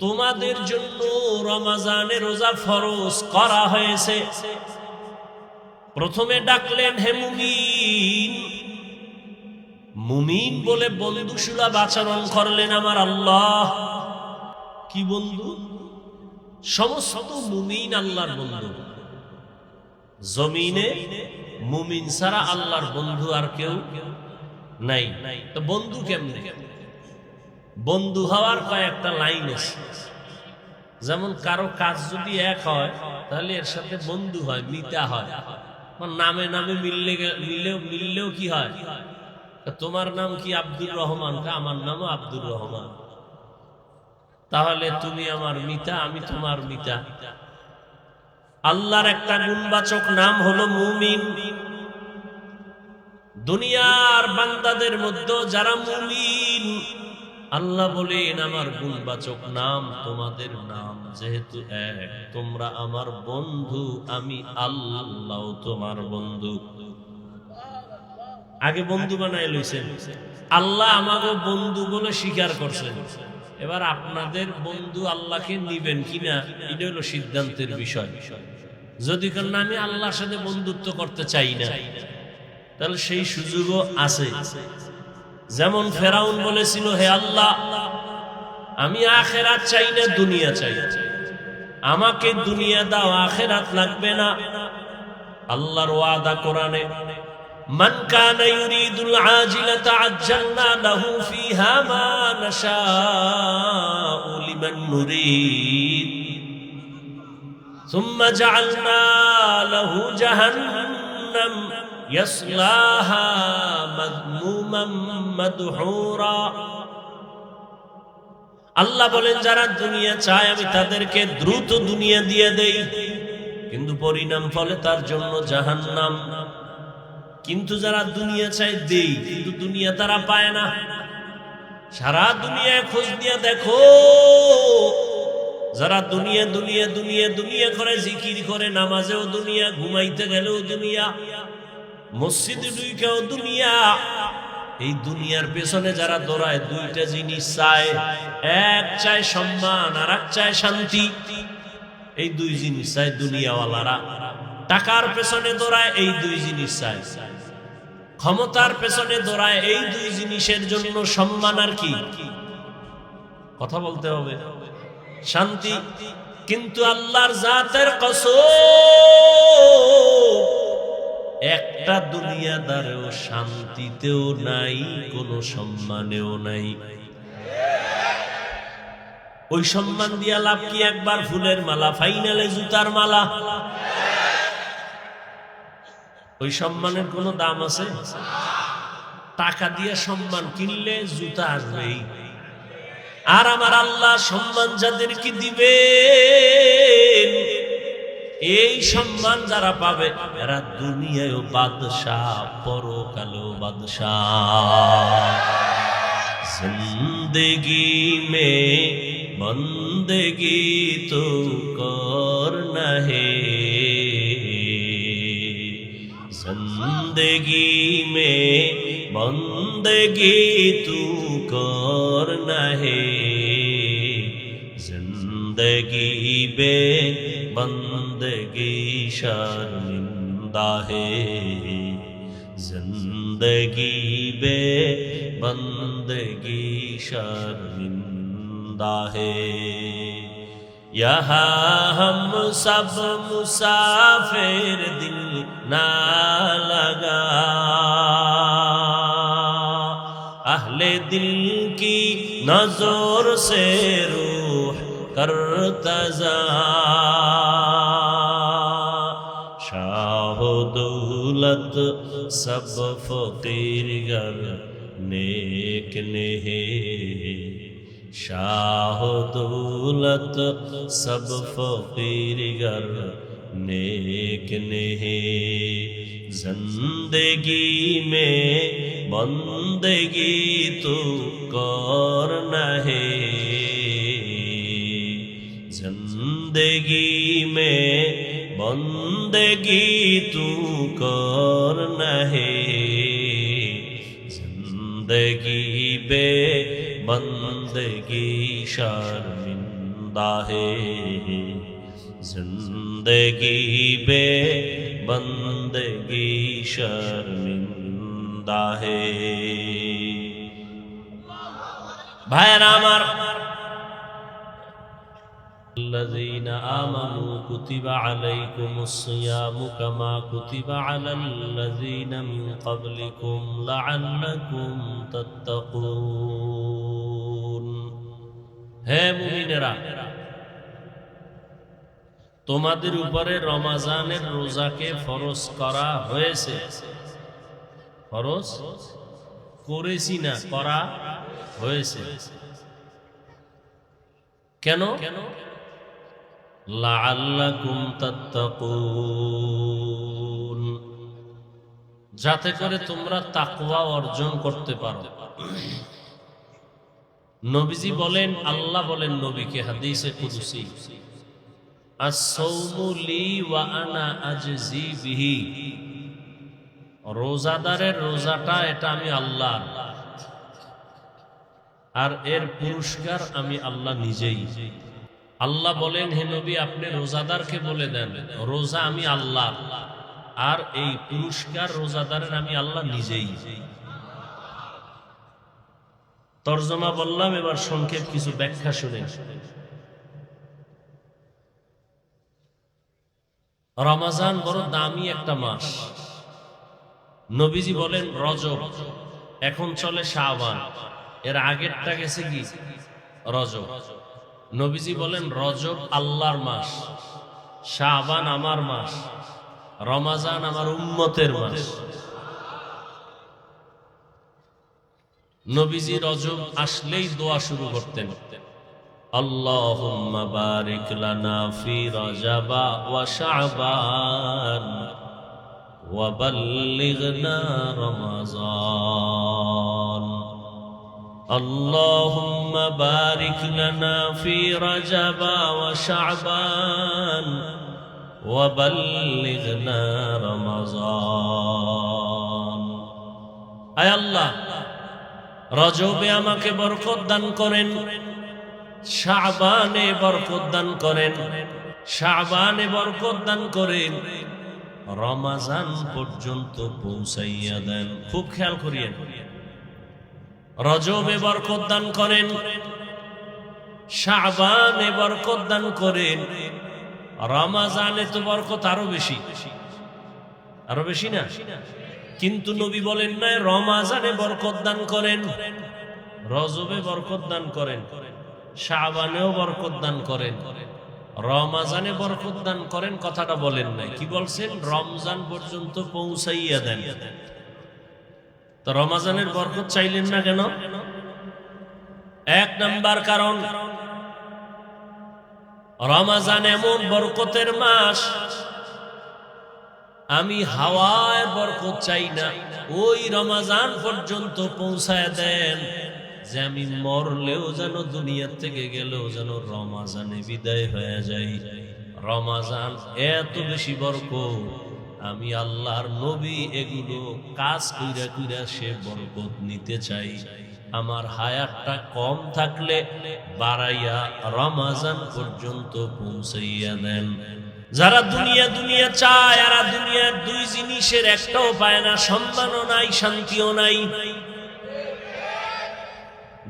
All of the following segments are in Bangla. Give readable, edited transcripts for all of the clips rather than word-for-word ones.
তোমাদের জন্য রমজানের রোজা ফরজ করা হয়েছে। প্রথমে ডাকলেন হে মুমিন, মুমিন বলে বন্ধুসুলভ আচরণ করলেন আমার আল্লাহ। কি বন্ধু? সমস্ত মুমিন আল্লাহর বন্ধু। জমিনে মুমিন ছাড়া আল্লাহর বন্ধু আর কেউ নাই। তো বন্ধু কেমনে? বন্ধু হওয়ার কয়েকটা লাইন আছে। যেমন কারো কাজ যদি এক হয় তাহলে এর সাথে বন্ধু হয়, মিতা হয়। নামে নামে মিললেও কি হয়? তোমার নাম কি আব্দুর রহমান? আমার নামও আব্দুর রহমান। তাহলে তুমি আমার মিতা, আমি তোমার মিতা। আল্লাহর একটা গুণবাচক নাম হলো মুমিন। দুনিয়ার বান্দাদের মধ্যে যারা মুমিন, আল্লাহ বলেন আমার গুণবাচক নাম তোমাদের নাম যেহেতু এক, তোমরা আমার বন্ধু, আমি আল্লাহ তোমার বন্ধু। আগে বন্ধু বানায় লইছেন, আল্লাহ আমাকে বন্ধু বলে স্বীকার করছেন। এবার আপনাদের বন্ধু আল্লাহকে নিবেন কিনা এটা হলো সিদ্ধান্তের বিষয়। যদি কেন আমি আল্লাহর সাথে বন্ধুত্ব করতে চাই না, তাহলে সেই সুযোগও আছে। যেমন ফেরাউন বলেছিল, হে আল্লাহ, আমি আখিরাত চাই না, দুনিয়া চাই, আমাকে দুনিয়া দাও, আখিরাত লাগবে না। আল্লাহর ওয়াদা কোরআনে, মান কানা ইউরিদুল আজিলাতা আজ্জালনা লাহু ফিহা মা নাশাউ লিমান নুরিদ সুম্মা জাআলনা লাহু জাহান্নাম ইয়াসলাহা মাযমুমান মাদহুরা। আল্লাহ বলেন যারা দুনিয়া চায় আমি তাদেরকে দ্রুত দুনিয়া দিয়ে দেই, কিন্তু পরিণাম ফলে তার জন্য জাহান্নাম। কিন্তু যারা দুনিয়া চায় দেই, কিন্তু দুনিয়া তারা পায় না। সারা দুনিয়ায় খোঁজ দিয়ে দেখো, যারা দুনিয়া দুনিয়া দুনিয়া দুনিয়া করে, জিকির করে, নামাজেও দুনিয়া, ঘুমাইতে গেলেও দুনিয়া, মসজিদে ঢুকেও দুনিয়া। এই দুনিয়ার পেছনে যারা দৌড়ায় দুইটা জিনিস চায়, এক চায় সম্মান আর এক চায় শান্তি। এই দুই জিনিস চায় দুনিয়াওয়ালারা। টাকার পেছনে দৌড়ায়, এই দুই জিনিস চায়। ক্ষমতার পেছনে দৌড়ায়, এই দুই জিনিসের জন্য সম্মান আর কি, কথা বলতে হবে, শান্তি। কিন্তু আল্লাহর জাতের কসম, একটা দুনিয়াদারেও শান্তিতেও নাই, কোনো সম্মানেও নাই। ওই সম্মান দিয়া লাভ কি? একবার ফুলের মালা, ফাইনালে জুতার মালা। ওই সম্মানের কোনো দাম আছে? টাকা দিয়ে সম্মান কিনলে জুতা আসবেই। আর আমার আল্লাহ সম্মান যাদেরকে দিবেন, এই সম্মান যারা পাবে এরা দুনিয়ায়ও বাদশাহ, পরকালেও বাদশাহ। জিন্দেগি মে বন্দেগি তো করনা হে, जिंदगी में बंदगी तू करना है, जिंदगी बे बंदगी शर्मिंदा है, जिंदगी बे बंदगी शर्मिंदा है। यहाँ हम सब मुसाफिर, दिल ना लगा अहले दिल की नजर से रूह करतजा। शाह दौलत सब फकीर गर नेक नेहे, शाह दौलत सब फकीर गर नेक नेहे। जिंदगी में बंदगी तो करना है, जिंदगी में बंदगी तो करना है, जिंदगी बे बंदगी शर्मिंदा है जिंदगी बे बंदगी शर्मिंदा है। भाईरा আমার الذين آمنوا كتب عليكم الصيام كما كتب على الذين من قبلكم لعلكم تتقون। হে মুমিনেরা, তোমাদের উপরে রমজানের রোজাকে ফরজ করা হয়েছে। ফরজ করেছি না, করা হয়েছে। কেন? লাআল্লাকুম তাত্তাকুন, যাতে করে তোমরা তাকওয়া অর্জন করতে পারো। নবীজি বলেন, আল্লাহ বলেন নবীকে হাদিসে কুদসি, আস-সাওমু লি ওয়া আনা আজজি বিহি, রোজাদারের রোজাটা এটা আমি আল্লাহ, আর এর পুরস্কার আমি আল্লাহ নিজেই। আল্লাহ বলেন, হে নবী আপনি রোজাদারকে বলে দেন রোজা আমি আল্লাহ, আর এই পুরস্কার রোজাদারের আমি আল্লাহ নিজেই। তরজমা বললাম, এবার সংক্ষেপ কিছু ব্যাখ্যা শুনে। রমজান বড় দামি একটা মাস। নবীজি বলেন রজব, এখন চলে শাবান, এর আগেরটা গেছে কি রজব। নবীজি বলেন রজব আল্লাহর মাস, শাবান আমার মাস, রমজান আমার উম্মতের মাস। নবীজি রজব আসলেই দোয়া শুরু করতেন, আল্লাহুম্মা বারিক লানা ফি রজবা ওয়া শাবান ওয়া বাল্লিগনা রমাযান। আল্লাহুম্মা বারিক লানা ফি রজবা ওয়া শাবান ওয়া বাল্লিগনা রমাযান। আয় আল্লাহ, রজবে আমাকে বরকত দান করেন, শাবানে বরকত দান করেন, শাবানে বরকত দান করেন, রমজান পর্যন্ত পৌঁছাইয়া দেন। খুব খেয়াল করিয়েন, রজবে বরকত দান করেন, শাবানে বরকত দান করেন, রমজানে তো বরকত আরো বেশি, আরো বেশি না? কিন্তু নবী বলেন না রমজানে বরকত দান করেন, রজবে বরকত দান করেন, শাবানেও বরকত দান করেন, রমজানে বরকত দান করেন, কথাটা বলেন নাই। কি বলছেন? রমজান পর্যন্ত পৌঁছাইয়া দেন। তো রমজানের বরকত চাইলেন না কেন? এক নাম্বার কারণ, রমজান এমন বরকতের মাস, আমি হাওয়ায় বরকত চাই না, ওই রমজান পর্যন্ত পৌঁছায় দেন যে আমি মরলেও যেন দুনিয়া থেকে গেলেও যেন রমজানে বিদায় হয়ে যাই। রমজান এত বেশি বরকত, আমি আল্লাহর নবী এগুলো কাজ কইরা কইরা সে বরকত নিতে চাই। আমার হায়াতটা কম থাকলে বাড়াইয়া রমজান পর্যন্ত পৌঁছাইয়া দেন। যারা দুনিয়া দুনিয়া চায়, এরা দুনিয়ার দুই জিনিসের একটাও পায় না, সম্মানও নাই, শান্তিও নাই।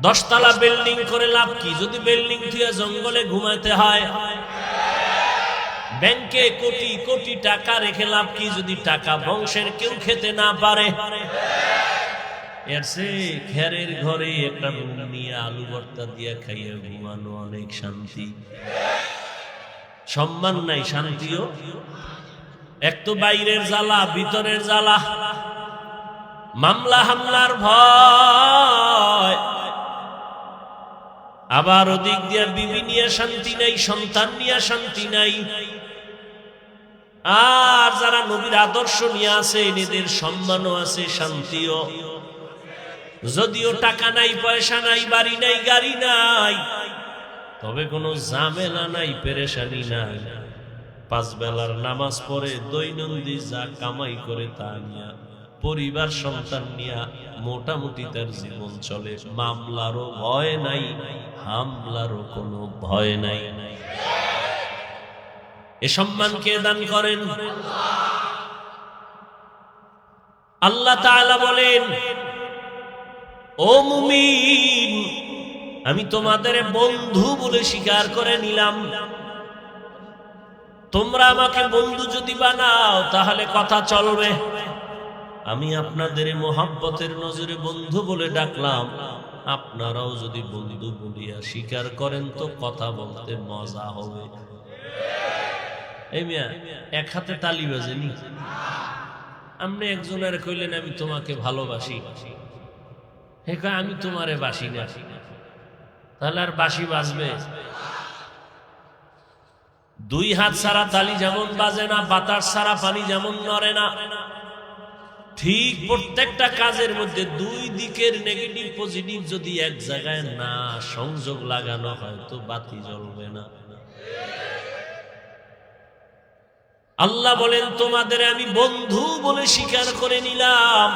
10 তলা বিল্ডিং করে লাভ কি যদি বিল্ডিং থেকে জঙ্গলে ঘুমাইতে হয়? ব্যাংকে কোটি কোটি টাকা রেখে লাভ কি যদি টাকা বংশের কেউ খেতে না পারে? এর চেয়ে খেরের ঘরে একটা রুম নিয়ে আলু ভর্তা দিয়ে খাইয়ে ঘুমানো অনেক শান্তি। সম্মান নাই, শান্তিও। এক তো বাইরের জ্বালা, ভিতরের জ্বালা, মামলা হামলার ভয়, আবার ওদিক দিয়ে বিবি নিয়ে শান্তি নাই, সন্তান নিয়ে শান্তি নাই। আর যারা নবীর আদর্শ নিয়ে আছে, এদের সম্মানও আছে, শান্তিও। যদিও টাকা নাই, পয়সা নাই, বাড়ি নাই, গাড়ি নাই, তবে কোনো ঝামেলা নাই, পেরেশানি নাই। 5 বেলার নামাজ পড়ে দৈনন্দিন যা কামাই করে তা নিয়ে পরিবার সন্তান নিয়ে মোটামুটি তার জীবন চলে, মামলারও ভয় নাই, হামলারও কোনো ভয় নাই। এ সম্মান কে দান করেন? আল্লাহ তাআলা বলেন, ও মুমিন, আমি তোমাদের বন্ধু বলে স্বীকার করে নিলাম। তোমরা আমাকে বন্ধু যদি বানাও তাহলে কথা চলবে। আমি আপনাদের মোহাব্বতের নজরে বন্ধু বলে ডাকলাম, আপনারাও যদি বন্ধু বলিয়া স্বীকার করেন তো কথা বলতে মজা হবে। এই মিয়া এক হাতে তালি বাজেনি? আপনি একজনের কইলেন আমি তোমাকে ভালোবাসি, হে কয় আমি তোমারে বাসি না, তাহলে আর বাঁশি বাজবে? দুই হাত ছাড়া তালি যেমন বাজে না, বাতাস ছাড়া পানি যেমন নড়ে না, ঠিক প্রত্যেকটা কাজের মধ্যে দুই দিকের নেগেটিভ পজিটিভ যদি এক জায়গায় না সংযোগ লাগানো হয় তো বাতি জ্বলবে না। আল্লাহ বলেন, তোমাদের আমি বন্ধু বলে স্বীকার করে নিলাম,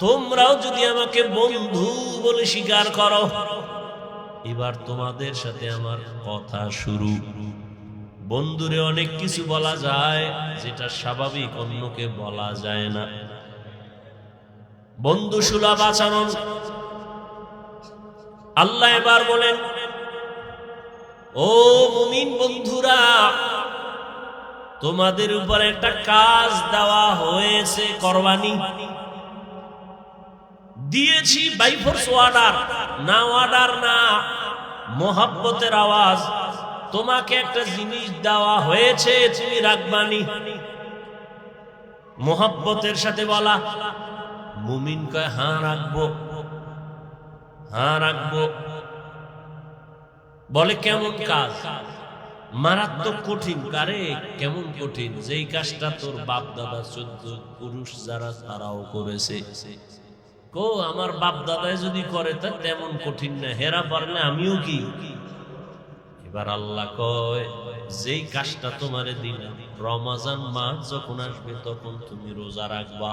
তোমরাও যদি আমাকে বন্ধু বলে স্বীকার করো, এবার তোমাদের সাথে আমার কথা শুরু। বন্ধুরে অনেক কিছু বলা যায় যেটা স্বাভাবিক অন্যকে বলা যায় না। বন্ধু সুলভ আচরণ। আল্লাহ এবার বলেন, ও মুমিন বন্ধুরা, তোমাদের উপর একটা কাজ দেওয়া হয়েছে, করবানি দিয়েছি বাই ফোর্স অর্ডার, না অর্ডার না, মোহাব্বতের আওয়াজ। তোমাকে একটা জিনিস দেওয়া হয়েছে, তুমি রাখবানি। মোহাব্বতের সাথে বলা। মুমিন কয় হ্যাঁ রাখবো, হ্যাঁ রাখবো। বলে কেমন কাজ? মারাত্মক কঠিন। কারে কেমন কঠিন? যেই কাজটা তোর বাপ দাদা 14 পুরুষ যারা তারাও করেছে। কো আমার বাপ দাদাই যদি করে তা তেমন কঠিন না, হেরা পারলে আমিও কি। এবার আল্লাহ কয়, যেই কাজটা তোমারে দিলাম, রমজান মাস যখন আসবে তখন তুমি রোজা রাখবা।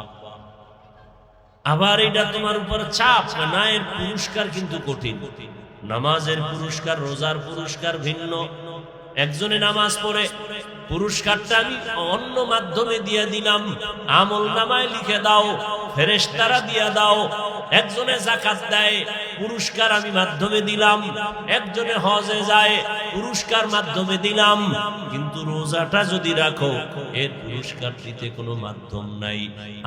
আবার এটা তোমার উপর চাপ না, এর পুরস্কার কিন্তু কঠিন। নামাজের পুরস্কার, রোজার পুরস্কার ভিন্ন। একজনে নামাজ পড়ে, পুরস্কারটা আমি অন্য মাধ্যমে দিয়ে দিলাম, আমল নামায় লিখে দাও, ফেরেশতারা দিয়া দাও। একজনে যাকাত দেয়, পুরস্কার আমি মাধ্যমে দিলাম। একজনে হজে যায়, পুরস্কার মাধ্যমে দিলাম। কিন্তু রোজাটা যদি রাখো, এর পুরস্কার দিতে কোনো মাধ্যম নাই।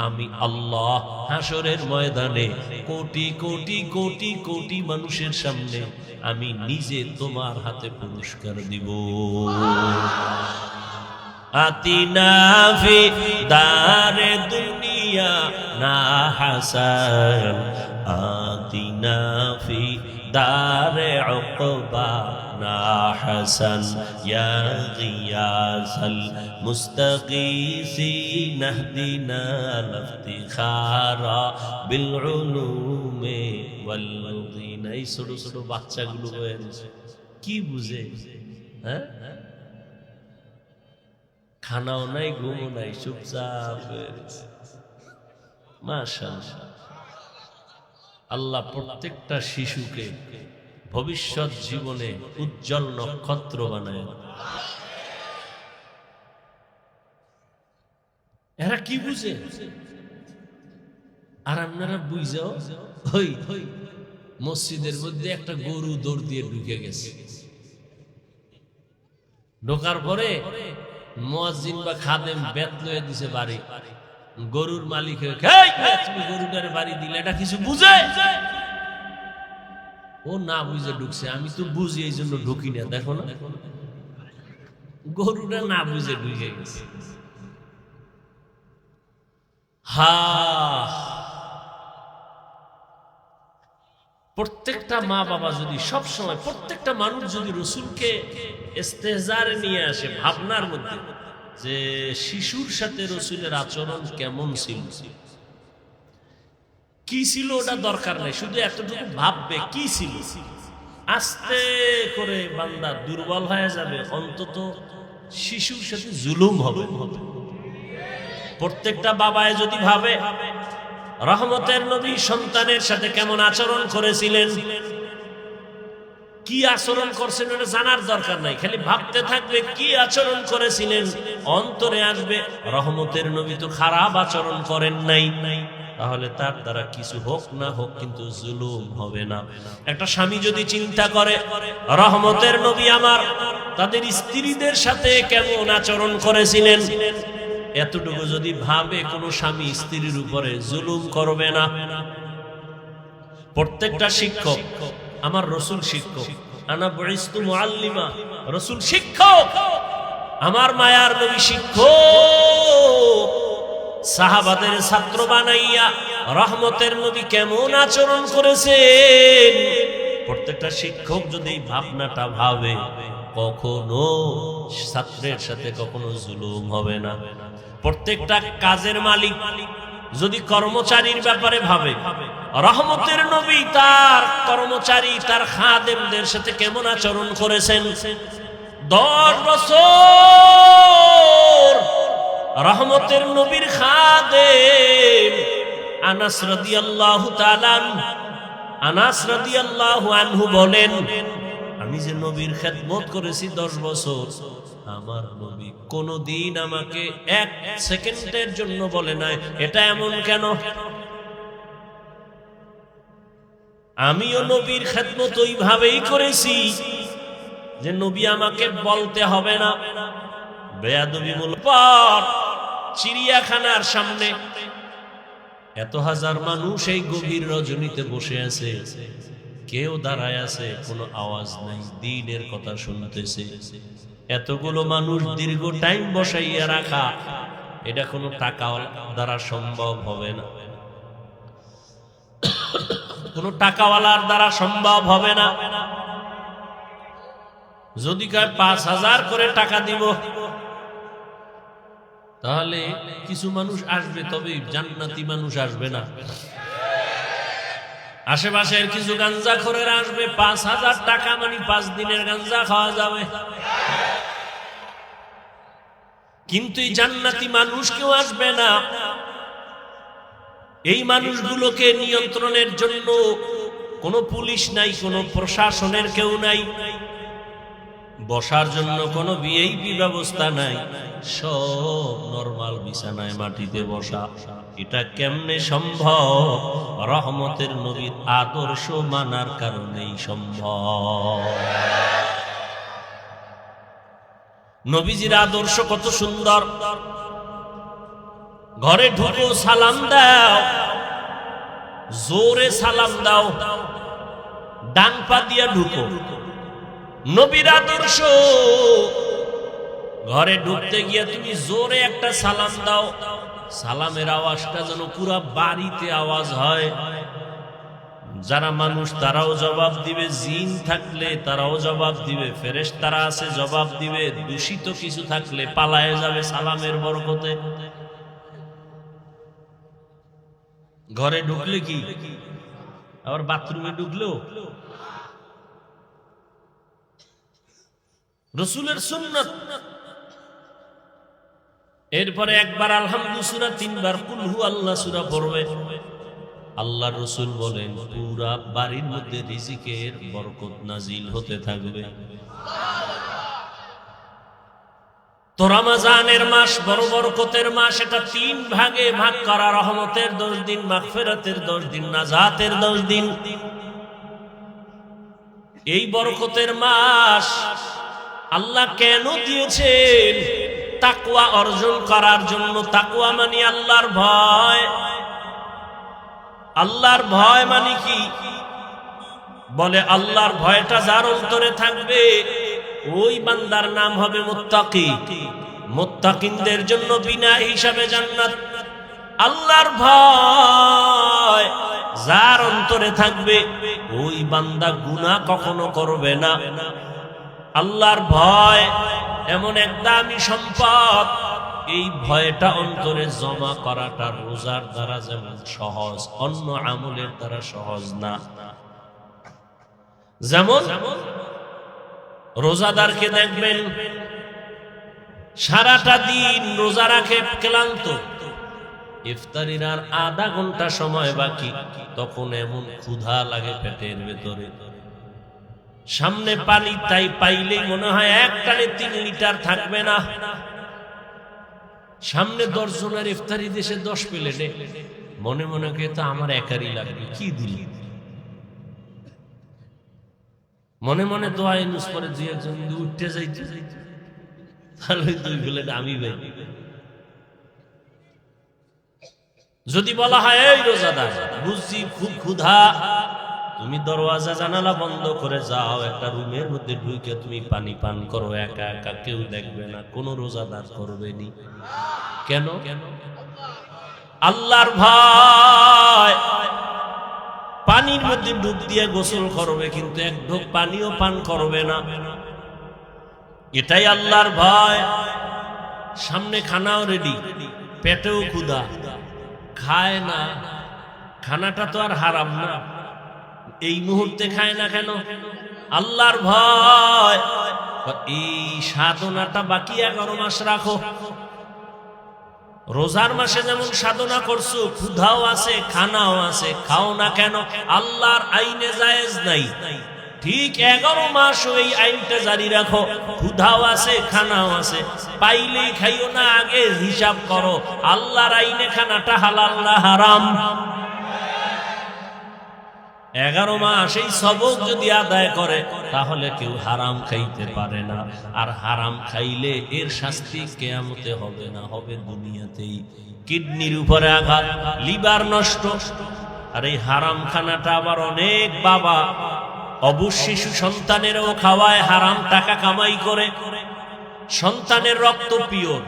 আমি আল্লাহ হাসরের ময়দানে কোটি কোটি কোটি কোটি মানুষের সামনে আমি নিজে তোমার হাতে পুরস্কার দিব। আতিনা ফি দারে দুনিয়া না হাসান, আতিনা ফি দারে উকবা না হাসান, ইয়া গিয়াসাল মুস্তাগীসিন ইহদিনা ইফতিখারা বিল উলুমি ওয়াল দিন। এই ছোট ছোট বাচ্চাগুলো কি বুঝে? হ্যাঁ, খানাও নাই, ঘুমও নাই, চুপচাপ। মাশাআল্লাহ, আল্লাহ প্রত্যেকটা শিশুকে ভবিষ্যৎ জীবনে উজ্জ্বল নক্ষত্র বানায়। এরা কি বুঝে? আর আপনারা বুঝাও, ওই মসজিদের মধ্যে একটা গরু দৌড় দিয়ে ঢুকে গেছে। ঢোকার পরে মুয়াজ্জিন বা খাদেম বেত লয়ে দিছে বাড়ি। গরুর মালিক তুমি গরুটারে বাড়ি দিলে, এটা কিছু বুঝে? ও না বুঝে ঢুকছে। আমি তো বুঝি, এই জন্য ঢুকি না। দেখো না, গরুটা না বুঝে ঢুকে গেছে। প্রত্যেকটা মা বাবা যদি সব সময়, প্রত্যেকটা মানুষ যদি রসুলকে ইস্তেহজারে নিয়ে আসে ভাবনার মধ্যে, যে শিশুর সাথে রসুলের আচরণ কেমন ছিল, কি ছিল, ওটা দরকার নাই, শুধু এতটুকু ভাববে কি ছিল। আস্তে করে বান্দা দুর্বল হয়ে যাবে, অন্তত শিশুর সাথে জুলুম হবে। প্রত্যেকটা বাবায় যদি ভাবে রহমতের নবী সন্তানের সাথে কেমন আচরণ করেছিলেন, কি আচরণ করছেন এটা জানার দরকার নাই, খালি ভাবতে থাকবে কি আচরণ করেছিলেন, অন্তরে আসবে রহমতের নবী তো খারাপ আচরণ করেন নাই, তাহলে তার দ্বারা কিছু হোক না হোক কিন্তু জুলুম হবে না। একটা স্বামী যদি চিন্তা করে রহমতের নবী আমার তাদের স্ত্রীদের সাথে কেমন আচরণ করেছিলেন, এতটুকু যদি ভাবে, কোন স্বামী স্ত্রীর উপরে জুলুম করবে না। প্রত্যেকটা শিক্ষক, আমার রসুল শিক্ষক, আনা বুইস্তু মুআল্লিমা, রসুল শিক্ষক, আমার মায়ার নবী শিক্ষক। সাহাবাদের ছাত্র বানাইয়া রহমতের নবী কেমন আচরণ করেছেন, প্রত্যেকটা শিক্ষক যদি ভাবনাটা ভাবে, কখনো ছাত্রের সাথে কখনো জুলুম হবে না। প্রত্যেকটা কাজের মালিক যদি কর্মচারীর ব্যাপারে ভাবে, রহমতের নবী তার কর্মচারী তার খাদেমদের সাথে কেমন আচরণ করেছেন। 10 বছর রহমতের নবীর খাদেম আনাস রাদিয়াল্লাহু তাআলা আনাস রাদিয়াল্লাহু আনহু বলেন, আমি যে নবীর খেদমত করেছি 10 বছর, আমার নবী কোনদিন আমাকে 1 সেকেন্ডের জন্য বলে নাই এটা এমন কেন। আমিও নবীর খেদমত ওইভাবেই করেছি যে নবী আমাকে বলতে হবে না। বেয়াদবিমূলক পর চিড়িয়াখানার সামনে এত হাজার মানুষ এই গভীর রজনীতে বসে আছে, কেউ দাঁড়ায় আছে, কোনো আওয়াজ নাই, দ্বীনের কথা শুনতেছে। এতগুলো মানুষ দীর্ঘ টাইম বসাইয়া রাখা, এটা কোনো টাকা দ্বারা সম্ভব হবে না, কোনো টাকাওয়ালার দ্বারা সম্ভব হবে না। যদি 5,000 করে টাকা দিব, তাহলে কিছু মানুষ আসবে, তবে জান্নাতি মানুষ আসবে না। আশেপাশের কিছু গাঞ্জাখোরের আসবে, 5,000 টাকা মানে 5 দিনের গাঞ্জা খাওয়া যাবে। কিন্তু এই জান্নাতি মানুষ কেউ আসবে না। এই মানুষগুলোকে নিয়ন্ত্রণের জন্য কোনো পুলিশ নাই, কোনো প্রশাসনের কেউ নাই, বসার জন্য কোনো ভিআইপি ব্যবস্থা নাই, সব নরমাল বিছানায় মাটিতে বসা। এটা কেমনে সম্ভব? রহমতের নবীর আদর্শ মানার কারণেই সম্ভব। নবীজির আদর্শ কত সুন্দর। ঘরে ঢুকো সালাম দাও, জোরে সালাম দাও, ডান পা দিয়া ঢুকো। নবীর আদর্শ, ঘরে ঢুকতে গিয়ে তুমি জোরে একটা সালাম দাও, সালামের আওয়াজটা যেন পুরা বাড়িতে আওয়াজ হয়। যারা মানুষ তারাও জবাব দিবে, জিন থাকলে তারাও জবাব দিবে, ফেরেশতারা আছে জবাব দিবে, দূষিত কিছু থাকলে পালায়ে যাবে সালামের বরকতে। ঘরে ঢুকলে কি, আবার বাথরুমে ঢুকলেও রসুলের সুন্নাত। এরপরে একবার আলহামদুলিল্লাহ সূরা, 3 বার কুল হু আল্লাহ সূরা পড়বে। আল্লাহ রসুল বলেন পুরা বাড়ির মধ্যে রিজিকের বরকত নাজিল হতে থাকবে। তো রমজানের মাস বড় বরকতের মাস, এটা 3 ভাগে ভাগ করা। রহমতের 10 দিন, মাগফিরাতের 10 দিন, নাজাতের 10 দিন। এই বরকতের মাস আল্লাহ কেন দিয়েছেন? তাকওয়া অর্জন করার জন্য। তাকওয়া মানে আল্লাহর ভয়। আল্লাহর ভয় মানে কি? বলে আল্লাহর ভয়টা যার অন্তরে থাকবে ওই বান্দার নাম হবে মুত্তাকি। মুত্তাকিনদের জন্য বিনা হিসাবে জান্নাত। আল্লাহর ভয় যার অন্তরে থাকবে ওই বান্দা গুনাহ কখনো করবে না। আল্লাহর ভয় এমন এক দামি সম্পদ, এই ভয়টা অন্তরে জমা করাটা রোজার দ্বারা যেমন সহজ, অন্য আমলের দ্বারা সহজ না। যেমন রোজাদারকে দেখবেন সারাটা দিন রোজা রাখে, ক্লান্ত, ইফতারির আর আধা ঘন্টা সময় বাকি, তখন এমন ক্ষুধা লাগে পেটের ভেতরে, সামনে পানি তাই পাইলেই মনে হয় একটানে 3 লিটার থাকবে না। সামনে 10 জনের ইফতারি দেশে 10 প্লেটে, মনে মনে কে তো আমার একারই লাগবে, কি দিল। মনে মনে দোয়া ইউনুস করে 2 একজন উঠতে যাইতে তাহলে 2 প্লেট আমি ভাই। যদি বলা হয় এই রোজাদার, বুঝছি খুব ক্ষুধা, তুমি দরওয়াজা জানালা বন্ধ করে যাও, একটা রুমের মধ্যে ঢুকে তুমি পানি পান করো, একা একা, কেউ দেখবে না, কোন রোজাদার করবে নি। কেন? আল্লাহর ভয়। পানির মধ্যে ডুব দিয়ে গোসল করবে, কিন্তু এক ঢোক পানিও পান করবে না, এটাই আল্লাহর ভয়। সামনে খানাও রেডি, পেটেও ক্ষুধা, খায় না। খানাটা তো আর হারাম না, এই মুহূর্তে খায় না কেন? আল্লাহর ভয়। এই সাধনাটা বাকি 11 মাস রাখো। রোজার মাসে যেমন সাধনা করছো, ক্ষুধাও আছে, খানাও আছে, খাও না কেন? আল্লাহর আইনে জায়েজ নাই, ঠিক 11 মাস ওই আইনটা জারি রাখো। ক্ষুধাও আছে, খানাও আছে, পাইলেই খাইও না, আগে হিসাব করো আল্লাহর আইনে খানাটা হালাল না হারাম। 11 মাস এই সবক যদি আদায় করে, তাহলে কেউ হারাম খাইতে পারে না। আর হারাম খাইলে এর শাস্তি কিয়ামতে হবে না, হবে দুনিয়াতেই। কিডনির উপরে আঘাত, লিভার নষ্ট। আর এই হারাম খানাটা আবার অনেক বাবা অবুঝ শিশু সন্তানেরও খাওয়ায়, হারাম টাকা কামাই করে। সন্তানের রক্ত পিওর,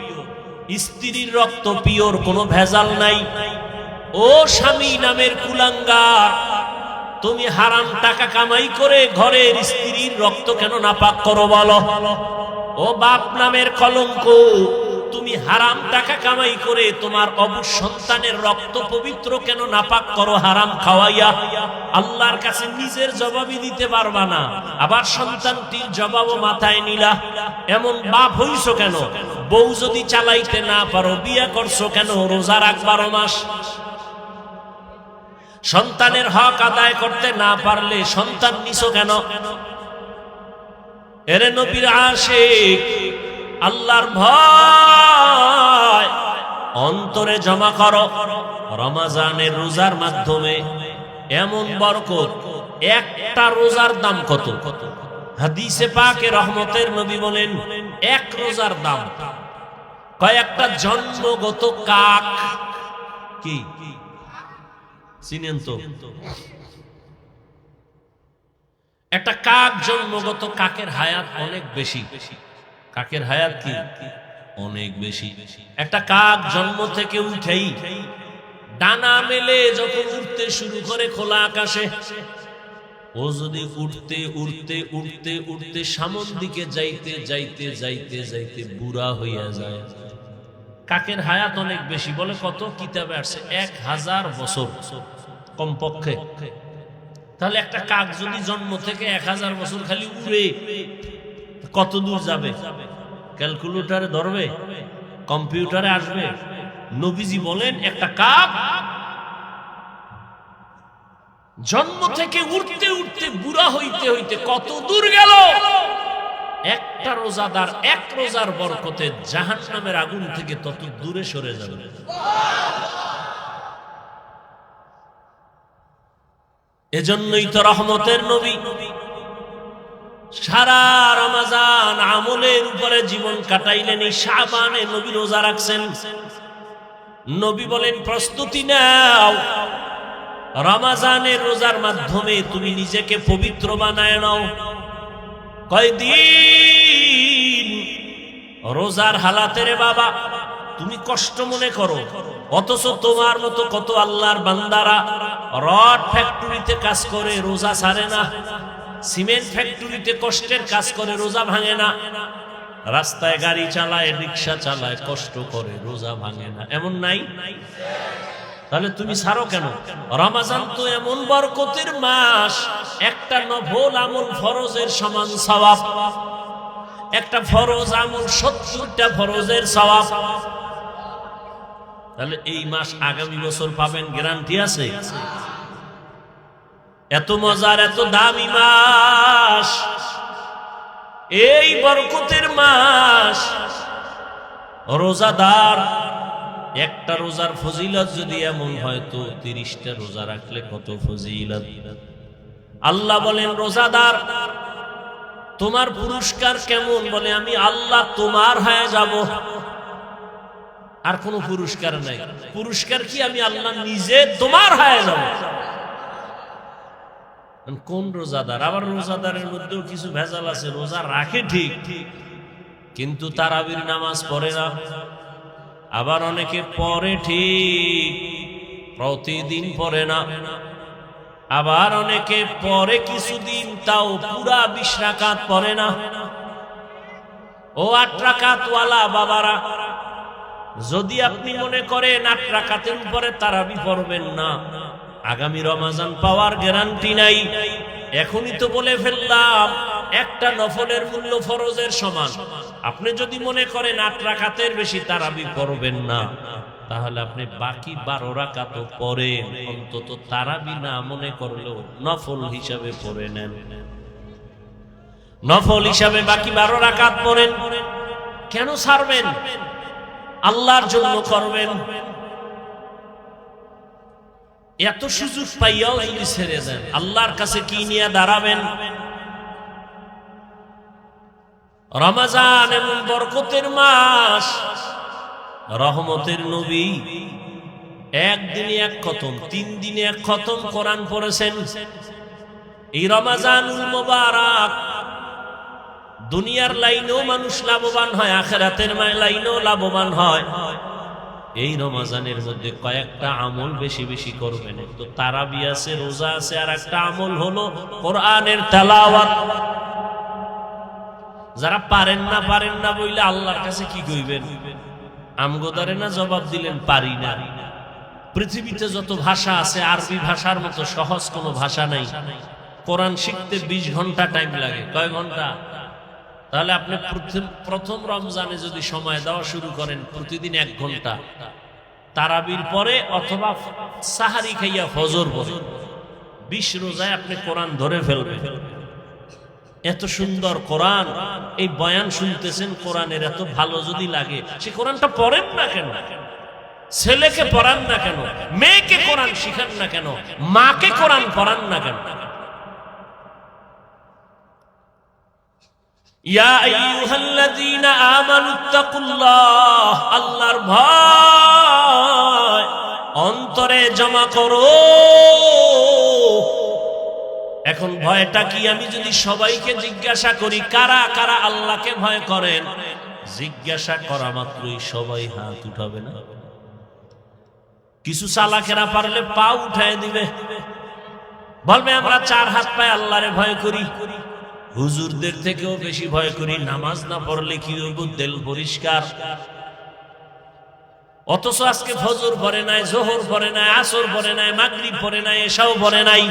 স্ত্রীর রক্ত পিওর, কোনো ভেজাল নাই। ও স্বামী নামের কুলাঙ্গার, তুমি হারাম টাকা কামাই করে ঘরের স্ত্রীর রক্ত কেন নাপাক করো বলো? ও বাপ নামের কলঙ্ক, তুমি হারাম টাকা কামাই করে তোমার অবুঝ সন্তানের রক্ত পবিত্র কেন নাপাক করো হারাম খাওয়াইয়া? আল্লাহর কাছে নিজের জবাবই দিতে পারবা না, আবার সন্তানটির জবাবও মাথায় নিলা। এমন বাপ হইছো কেন? বউ যদি চালাইতে না পারো, বিয়ে করছো কেন? রোজা রাখ 12 মাস। সন্তানের হক আদায় করতে না পারলে সন্তান নিছো কেন? এরে নবীর আশিক, আল্লাহর ভয় অন্তরে জমা করো। রমজানের রোজার মাধ্যমে এমন বরকত, একটা রোজার দাম কত? হাদিসে পাকে রহমতের নবী বলেন, এক রোজার দাম কয়েকটা জন্মগত কাক। কি চিনেন তো? একটা কাক, জন্মগত কাকের হায়াত অনেক বেশি। কাকের হায়াত কি? অনেক বেশি। একটা কাক জন্ম থেকে উঠেই ডানা মেলে যখন উঠতে শুরু করে খোলা আকাশে, ও যদি উঠতে উঠতে উঠতে উঠতে সামন দিকে যাইতে যাইতে যাইতে যাইতে বুড়া হইয়া যায়, কাকের হায়াত অনেক বেশি। বলে কত? কিতাবে আসছে 1000 বছর কমপক্ষে। তাহলে একটা কাক যদি জন্ম থেকে 1000 বছর খালি উড়ে, কত দূর যাবে? ক্যালকুলেটরে ধরবে? কম্পিউটারে আসবে? নবীজি বলেন, একটা কাক জন্ম থেকে উঠতে উঠতে বুড়া হইতে হইতে কত দূর গেল? একটা রোজাদার এক রোজার বরকতে জাহান্নামের আগুন থেকে তত দূরে সরে যাবে। এজন্যই তো রহমতের নবী সারা রমজান আমলের উপরে জীবন কাটাইলেন। এই শাবানে নবী রোজা রাখছেন। নবী বলেন, প্রস্তুতি নাও, রমজানের রোজার মাধ্যমে তুমি নিজেকে পবিত্র বানায় নাও। কয়দিন রোজার হালাতে রে বাবা তুমি কষ্ট মনে করো, অথচ তোমার মতো কত আল্লাহর বান্দারা রড ফ্যাক্টরিতে কাজ করে, রোজা ছাড়ে না। সিমেন্ট ফ্যাক্টরিতে কষ্টের কাজ করে, রোজা ভাঙে না। রাস্তায় গাড়ি চালায়, রিক্সা চালায়, কষ্ট করে, রোজা ভাঙে না। এমন নাই? তাহলে তুমি ছাড়ো কেন? রমজান তো এমন বরকতের মাস, একটা নফল আমল ফরজের সমান সওয়াব। একটা ফরজ আমল 70টা ফরজের সওয়াব। তাহলে এই মাস আগামী বছর পাবেন, গ্যারান্টি আছে? এত মজার, এত দামি মাস, এই বরকতের মাস। রোজাদার একটা রোজার ফজিলত যদি এমন হয় তো 30টা রোজা রাখলে কত ফজিলত। আল্লাহ বলেন রোজাদার তোমার পুরস্কার কেমন? বলে আমি আল্লাহ তোমার হয়ে যাব, আর কোনো পুরস্কার নাই। পুরস্কার কি? আমি আল্লাহ নিজে তোমার হয়ে যাব। কোন রোজাদার? আবার রোজাদারের মধ্যেও কিছু ভেজাল আছে। রোজা রাখে ঠিক, কিন্তু তারাবির নামাজ পড়ে না। আবার অনেকে পড়ে ঠিক, প্রতিদিন পড়ে না। আবার অনেকে পড়ে কিছুদিন, তাও পুরা 20 রাকাত পড়ে না। ও 8 রাকাত ওয়ালা বাবারা, যদি আপনি মনে করেন 8 রাকাতের উপরে তারাবি পড়বেন না, আগামী রমজান পাওয়ার গ্যারান্টি নাই। এখনই তো বলে ফেললাম একটা নফলের মূল্য ফরজের সমান। আপনি যদি মনে করেন 8 রাকাতের বেশি তারাবি পড়বেন না, তাহলে আপনি বাকি 12 রাকাত পড়েন, অন্তত তারাবি না মনে করলেও নফল হিসাবে পড়ে নেন। নফল হিসাবে বাকি 12 রাকাত পড়েন। কেন ছাড়বেন? আল্লাহর জন্য করবেন। এত সুযোগ পাইয়াও যদি ছেড়ে দেন, আল্লাহর কাছে কি নিয়ে দাঁড়াবেন? রমজান এমন বরকতের মাস, রহমতের নবী একদিনে 1 খতম, 3 দিনে 1 খতম কোরআন পড়েছেন। এই রমজানুল মুবারক দুনিয়ার লাইনেও মানুষ লাভবান হয়, আখিরাতের লাইনেও লাভবান হয়। এই রমজানের মধ্যে কয়েকটা আমল বেশি বেশি করবেন। তো তারাবি আছে, রোজা আছে, আর একটা আমল হলো কোরআনের তেলাওয়াত। যারা পারেন না বইলে আল্লাহর কাছে কি কইবেন? আমগোদারে না জবাব দিলেন পারি না। পৃথিবীতে যত ভাষা আছে আরবি ভাষার মতো সহজ কোনো ভাষা নাই। কোরআন শিখতে 20 ঘন্টা টাইম লাগে। কয় ঘন্টা? তাহলে আপনি প্রথম রমজানে যদি সময় দেওয়া শুরু করেন প্রতিদিন 1 ঘন্টা, তারাবির পরে অথবা সাহারি খাইয়া ফজর পরে 20 রোজায় আপনি কোরআন ধরে ফেলবেন। এত সুন্দর কোরআন, এই বয়ান শুনতেছেন কোরআনের এত ভালো যদি লাগে, সে কোরআনটা পড়েন না কেন? ছেলেকে পড়ান না কেন? মেয়েকে কোরআন শিখান না কেন? মাকে কোরআন পড়ান না কেন? ইয়া আইয়ুহাল্লাযীনা আমানুত্তাকুল্লাহ, আল্লাহর ভয় অন্তরে জমা করো। এখন ভয়টা কি? আমি যদি সবাইকে জিজ্ঞাসা করি কারা কারা আল্লাহকে ভয় করেন, জিজ্ঞাসা করা মাত্রই সবাই হাত উঠাবে না? কিছু চালাকেরা পারলে পা উঠায় দিবে, বলবে আমরা 4 হাত পায়ে আল্লাহরে ভয় করি, হুজুরদের থেকেও বেশি ভয় করি, নামাজ না পড়লে কি হইব, দিল পরিষ্কার। অথচ আজকে ফজর পড়ে নাই, জোহর পড়ে নাই, আসর পড়ে নাই, মাগরিব পড়ে নাই, এশাও পড়ে নাই।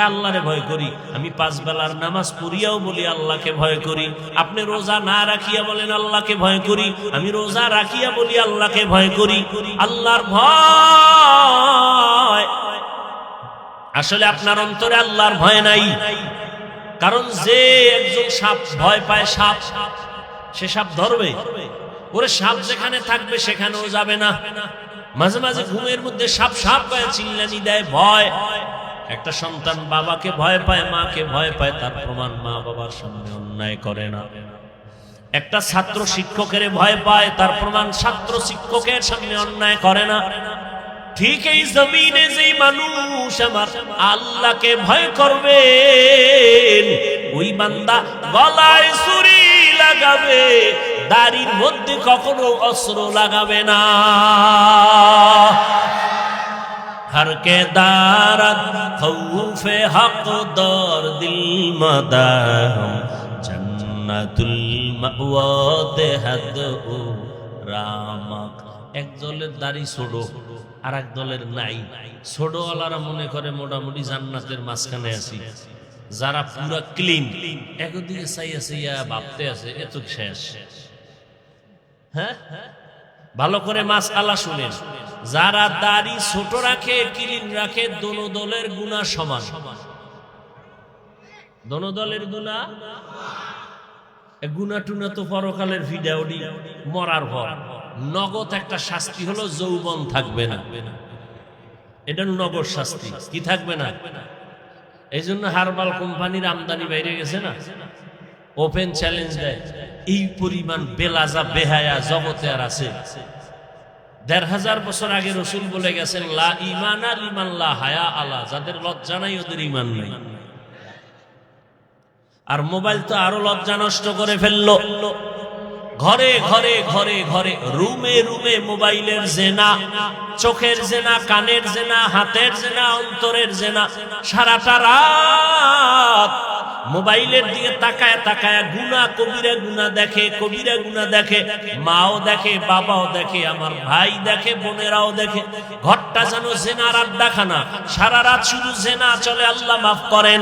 আল্লাহরে ভয় করি। আমি 5 বেলার নামাজ পড়িয়াও বলি আল্লাহকে ভয় করি। আপনি রোজা না রাখিয়া বলেন আল্লাহকে ভয় করি। আমি রোজা রাখিয়া বলি আল্লাহকে ভয় করি। আল্লাহর ভয় আসলে আপনার অন্তরে আল্লাহর ভয় নাই। কারণ যে একজন সাপ ভয় পায়, সাপ, সে সাপ ধরবে? ওরে সাপ যেখানে থাকবে সেখানেও যাবে না। মাঝে মাঝে ঘুমের মধ্যে সাপ সাপ পায় চিল্লানি দেয়, ভয়। একটা সন্তান বাবাকে ভয় পায়, মাকে ভয় পায়, তার প্রমাণ মা বাবার সামনে অন্যায় করে না। একটা ছাত্র শিক্ষকের ভয় পায়, তার প্রমাণ ছাত্র শিক্ষকের সামনে অন্যায় করে না। ঠিক এই জমিনে যেই মানুষ আমার আল্লাহকে ভয় করবে, ওই বান্দা গলায় ছুরি লাগাবে, দাড়ির মধ্যে কখনো অস্ত্র লাগাবে না। हर के दारत खौफे हक दर दिल मदाम जन्नतुल मावा देहद ও রামাক। এক দলের দাড়ি ছোট আর এক দলের নাই। ছোটওয়ালারা মনে করে মোটামুটি জান্নাতের মাঝখানে আছি, যারা পুরো ক্লিন একদিকে চাই আছে, ইয়া ভাবতে আছে এত শেষ। হ্যাঁ, ভালো করে মাসআলা শুনেন, যারা দাড়ি ছোট রাখে ক্লিন রাখে দোনো দলের গুনাহ সমান। দোনো দলের গুনাহ, গুনাহ টুনা তো পরকালের ভিডিওডি মরার পর নগদ একটা শাস্তি হলো যৌবন থাকবে না, এটা নগদ শাস্তি। কি থাকবে না? এই জন্য হারবাল কোম্পানির আমদানি বাইরে গেছে না, ওপেন চ্যালেঞ্জ দেয়। এই পরিমাণ বেলাজা বেহায়া জগতে আর আছে? ১৫০০ বছর আগে রসুল বলে গেছেন, লা ঈমানা লিমান লা হায়া আলা, যাদের লজ্জা নাই ওদের ঈমান নাই। আর মোবাইল তো আরো লজ্জা নষ্ট করে ফেললো। ঘরে ঘরে ঘরে ঘরে রুমে রুমে মোবাইলের জেনা, চোখের জেনা, কানের জেনা, হাতের জেনা, অন্তরের জেনা। সারাটা রাত মোবাইলের দিকে তাকায় তাকায় গুনাহ, কবিরা গুনাহ দেখে, কবিরা গুনাহ দেখে। মাও দেখে, বাবাও দেখে, আমার ভাই দেখে, বোনেরাও দেখে। ঘরটা যেন জেনার আড্ডাখানা, সারা রাত শুধু জেনা চলে। আল্লাহ মাফ করেন,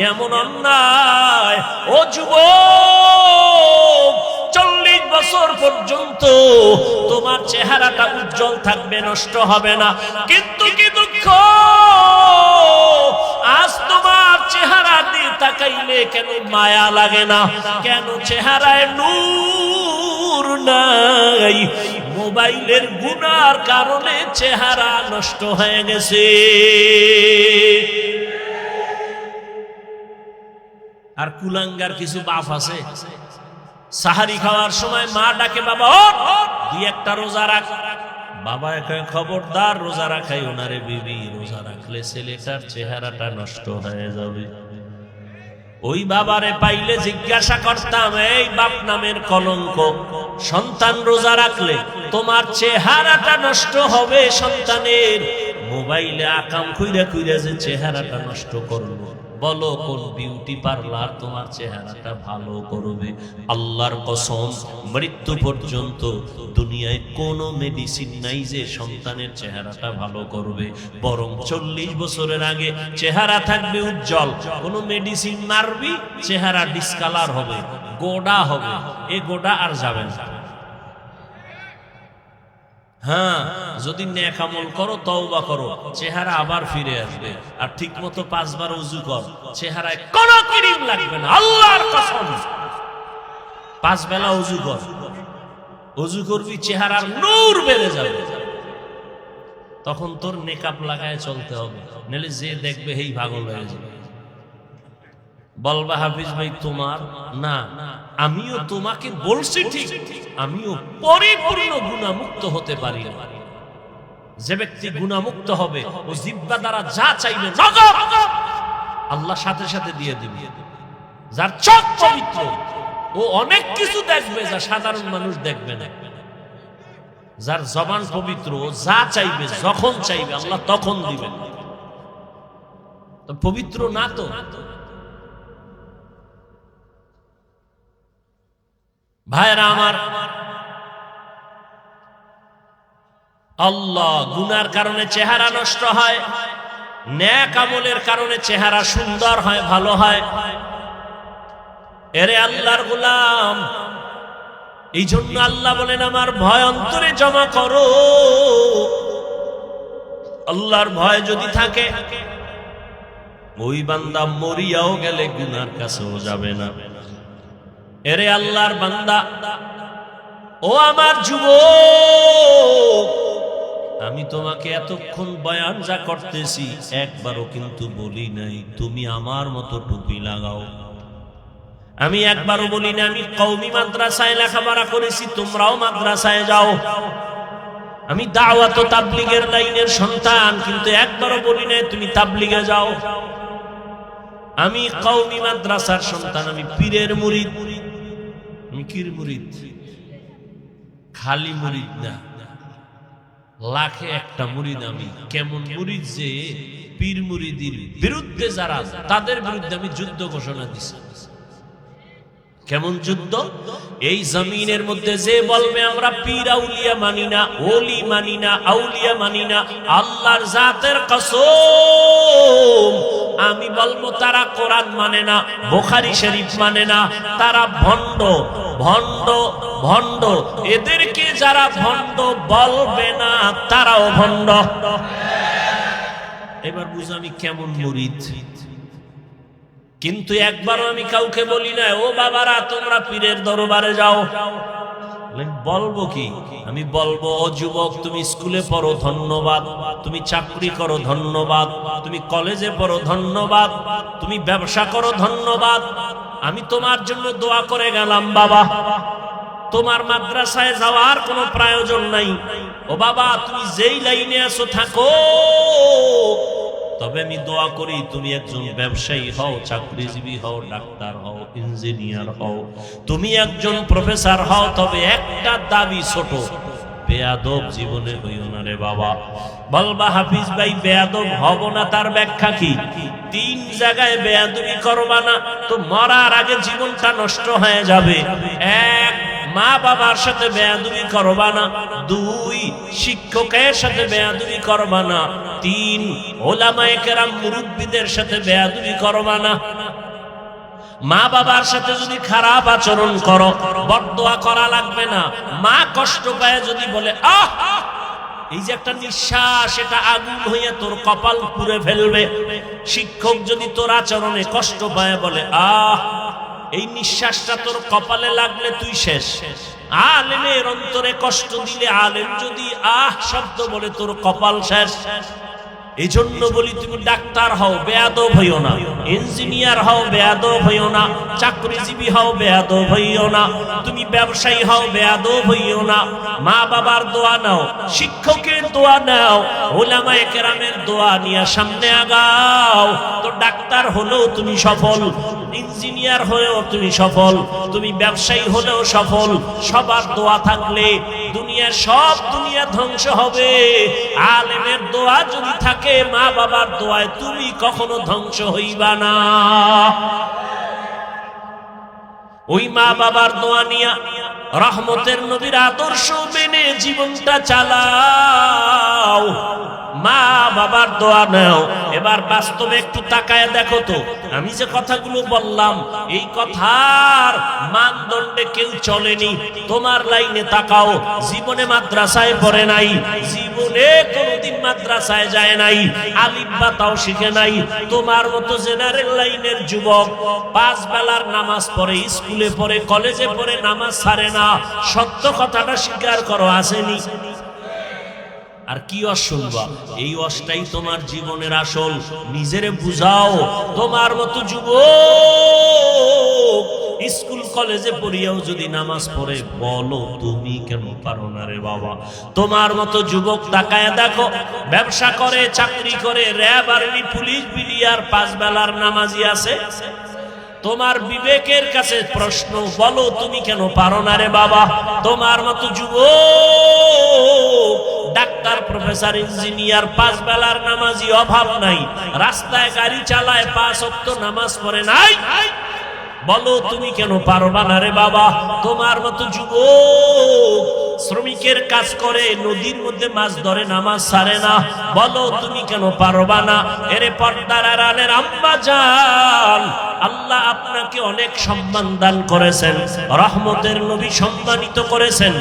এমন অন্যায়। ও যুবক, ৪০ বছর পর্যন্ত তোমার চেহারাটা উজ্জ্বল থাকবে, নষ্ট হবে না। কিন্তু কি দুঃখ, আজ তোমার চেহারা দিয়ে তাকাইলে কেন মায়া লাগে না? কেন চেহারায় নূর নাই? মোবাইলের গুনার কারণে চেহারা নষ্ট হয়ে গেছে। আর কুলাঙ্গার কিছু বাপ আছে, সাহারি খাওয়ার সময় মা ডাকে, বাবা ওঠ, দুই একটা রোজা রাখ। বাবা একা খবরদার রোজা রাখাই ওনারে বিবি, রোজা রাখলে ছেলেটার চেহারাটা নষ্ট হয়ে যাবে। ওই বাবারে পাইলে জিজ্ঞাসা করতাম, এই বাপ নামের কলঙ্ক, সন্তান রোজা রাখলে তোমার চেহারাটা নষ্ট হবে। সন্তানের মোবাইলে আকাম খুইরা খুইরা যে চেহারাটা নষ্ট করলো, বলো কোন বিউটি পার্লার তোমার চেহারাটা ভালো করবে? আল্লাহর কসম, মৃত্যু পর্যন্ত দুনিয়ায় কোনো মেডিসিন নাই যে সন্তানের চেহারাটা ভালো করবে। বরং ৪০ বছরের আগে চেহারা থাকবে উজ্জ্বল। কোনো মেডিসিন মারবি, চেহারা ডিসকালার হবে, গোডা হবে। এ গোডা আর যাবে না। হ্যাঁ, যদি নেক আমল করো, তওবা করো, চেহারা আবার ফিরে আসবে। আর ঠিক মতো ৫ বার ওযু কর, চেহারায় কোনো ক্রিম লাগবে না। আল্লাহর কসম, ৫ বেলা ওযু কর, ওযু করবি, চেহারার নূর বেড়ে যাবে। তখন তোর মেকআপ লাগায় চলতে হবে, নাহলে যে দেখবে হেই পাগল হয়ে যাবে। বলবা হাফিজ ভাই তোমার না, আমিও তোমাকে বলছি ঠিক, আমিও পরিপূর্ণ গুনাহমুক্ত হতে পারি না। যে ব্যক্তি গুনাহমুক্ত হবে, ও জিহ্বা দ্বারা যা চাইবে নগদ আল্লাহ সাথে সাথে দিয়ে দিবে। যার চোখ পবিত্র, ও অনেক কিছু দেখবে যা সাধারণ মানুষ দেখবে না। যার জবান পবিত্র, ও যা চাইবে যখন চাইবে আল্লাহ তখন দিবেন। তো পবিত্র না তো। ভাইরা আমার, আল্লাহ গুনার কারণে চেহারা নষ্ট হয়, নেক আমলের কারণে চেহারা সুন্দর হয়, ভালো হয়। এরে আল্লাহর গোলাম, এই জন্য আল্লাহ বলেন আমার ভয় অন্তরে জমা করো। আল্লাহর ভয় যদি থাকে, ওই বান্দা মরিয়াও গেলে গুনার কাছেও যাবে না। এরে আল্লাহর বান্দা, ও আমার যুবক, আমি তোমাকে এতক্ষণ বয়ান যা করতেছি একবারও কিন্তু বলি নাই তুমি আমার মতো টুপি লাগাও। আমি একবারও বলি না আমি কওমি মাদ্রাসায় লেখাপড়া করেছি, তোমরাও মাদ্রাসায় যাও। আমি দাওয়াত ও তাবলীগের লাইনের সন্তান, কিন্তু একবারও বলি না তুমি তাবলীগে যাও। আমি কওমি মাদ্রাসার সন্তান, আমি পীরের মুরিদ। আমি কির মুরিদ? খালি মুরিদ না, লাখে একটা মুরিদ আমি। কেমন মুরিদ যে পীর মুরিদির বিরুদ্ধে যারা, তাদের বিরুদ্ধে আমি যুদ্ধ ঘোষণা দিছি। কেমন যুদ্ধ? এই জমিনের মধ্যে যে বলবে আমরা পীর আউলিয়া মানি না, ওলি মানি না, আউলিয়া মানি না, আল্লাহর জাতের কসম আমি বলবো তারা কোরআন মানে না, বুখারী শরীফ মানে না, তারা ভণ্ড। ভণ্ড ভণ্ড। এদেরকে যারা ভণ্ড বলবে না তারাও ভণ্ড। এবার বুঝ আমি কেমন মুরিদ। কিন্তু একবারও আমি কাউকে বলি না ও বাবারা তোমরা পীরের দরবারে যাও। বলবো কি? আমি বলবো ও যুবক তুমি স্কুলে পড়ো ধন্যবাদ, তুমি চাকরি করো ধন্যবাদ, তুমি কলেজে পড়ো ধন্যবাদ, তুমি ব্যবসা করো ধন্যবাদ, আমি তোমার জন্য দোয়া করে গেলাম বাবা। তোমার মাদ্রাসায় যাওয়ার কোনো প্রয়োজন নাই। ও বাবা তুমি যেই লাইনে আছো থাকো, তবে আমি দোয়া করি তুমি একজন ব্যবসায়ী হও, চাকরিজীবী হও, ডাক্তার হও, ইঞ্জিনিয়ার হও, তুমি একজন প্রফেসর হও। তবে একটা দাবি ছোট, বেয়াদব জীবনে হইও না রে বাবা। বলবা হাফিজ ভাই বেয়াদব হব না, তার ব্যাখ্যা কি? 3 জায়গায় বেয়াদবি করবা না তো মরার আগে জীবনটা নষ্ট হয়ে যাবে। 1 মা বাবার সাথে বেয়াদবি করবা না, 2 শিক্ষকের সাথে বেয়াদবি করবা না, 3 ওলামায়ে কেরাম মুরব্বিদের সাথে বেয়াদবি করবা না। মা বাবার সাথে যদি খারাপ আচরণ করো বদদোয়া করা লাগবে না। মা কষ্ট পায় যদি বলে আহ, এই যে একটা নিঃশ্বাস এটা আগুন হইয়া তোর কপাল পুড়ে ফেলবে। শিক্ষক যদি তোর আচরণে কষ্ট পায় বলে আহ, এই নিঃশ্বাসটা তোর কপালে লাগলে তুই শেষ। আলেমের অন্তরে কষ্ট দিলে আলেম যদি আহ শব্দ বলে তোর কপাল শেষ। এই জন্য বলি তুমি ডাক্তার হও বেয়াদব হইও না, ইঞ্জিনিয়ার হও বেয়াদব হইও না, চাকরিজীবী হও বেয়াদব হইও না, তুমি ব্যবসায়ী হও বেয়াদব হইও না। মা বাবার দোয়া নাও, শিক্ষকের দোয়া নাও, উলামায়ে কেরামের দোয়া নিয়ে সামনে আগাও। তো ডাক্তার হলেও তুমি সফল, ইঞ্জিনিয়ার হলেও তুমি সফল, তুমি ব্যবসায়ী হলেও সফল। সবার দোয়া থাকলে দুনিয়ার সব দুনিয়া ধ্বংস হবে। আলেমের দোয়া যদি থাকে, মা বাবার দোয়ায় তুমি কখনো ধ্বংস হইবা না। ওই মা বাবার দোয়া নিয়া রহমতের নবীর আদর্শ মেনে জীবনটা চালাও। মা বাবার দোয়া নাও। এবার বাস্তবে একটু তাকায় দেখো তো, আমি যে কথাগুলো বললাম এই কথার মানদণ্ডে কেউ চলেনি। তোমার লাইনে তাকাও, জীবনে মাদ্রাসায় পড়ে নাই, জীবনে কোনোদিন মাদ্রাসায় যায় নাই, আলিফ বা তাও শিখে নাই। তোমার মতো জেনারেল লাইনের যুবক 5 বেলার নামাজ পড়ে, স্কুলে পড়ে, কলেজে পড়ে, নামাজ ছাড়ে না। সত্য কথাটা স্বীকার করো, আসেনি? আর কি অস শুনবা? এই অসটাই তোমার জীবনের আসল। নিজেরে বুঝাও। তোমার মতো যুবক স্কুল কলেজে পড়িয়াও যদি নামাজ পড়ে, বলো তুমি কেন পারো না রে বাবা? তোমার মতো যুবক তাকায় দেখো, ব্যবসা করে, চাকরি করে, র্যাব, আর্মি, পুলিশ, বিডিআর, 5 বেলার নামাজি আছে। তোমার বিবেকের কাছে প্রশ্ন, বলো তুমি কেন পারো না রে বাবা? তোমার মতো যুবক ডাক্তার, প্রফেসর, ইঞ্জিনিয়ার, 5 বেলার নামাজি অভাব নাই, রাস্তায় গাড়ি চালায়, 5 ওয়াক্ত নামাজ পড়ে নাই। বলো তুমি কেন পারবা না রে বাবা? তোমার মতো যুবক শ্রমিকের কাজ করে, নদীর মধ্যে মাছ ধরে, নামাজ ছাড়ে না। বলো তুমি কেন পারবা না? এরে পর্দার আড়ালের আম্মা জান, আল্লাহ আপনাকে অনেক সম্মান দান করেছেন, রহমতের নবী সম্মানিত করেছেন।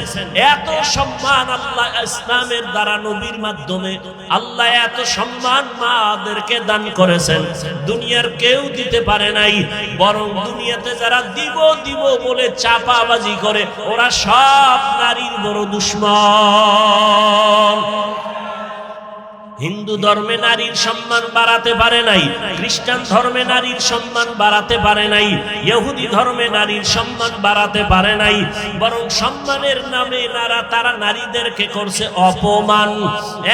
এত সম্মান আল্লাহ ইসলামের দ্বারা, নবীর মাধ্যমে আল্লাহ এত সম্মান মাদেরকে দান করেছেন, দুনিয়ার কেউ দিতে পারে নাই। বরং দুনিয়াতে যারা দিব দিব বলে চাপাবাজি করে, ওরা সব নারীর বড় দুশমন। হিন্দু ধর্মে নারীর সম্মান বাড়াতে পারে নাই, খ্রিস্টান ধর্মে নারীর সম্মান বাড়াতে পারে নাই, ইহুদি ধর্মে নারীর সম্মান বাড়াতে পারে নাই। বরং সম্মানের নামে তারা নারীদেরকে করছে অপমান।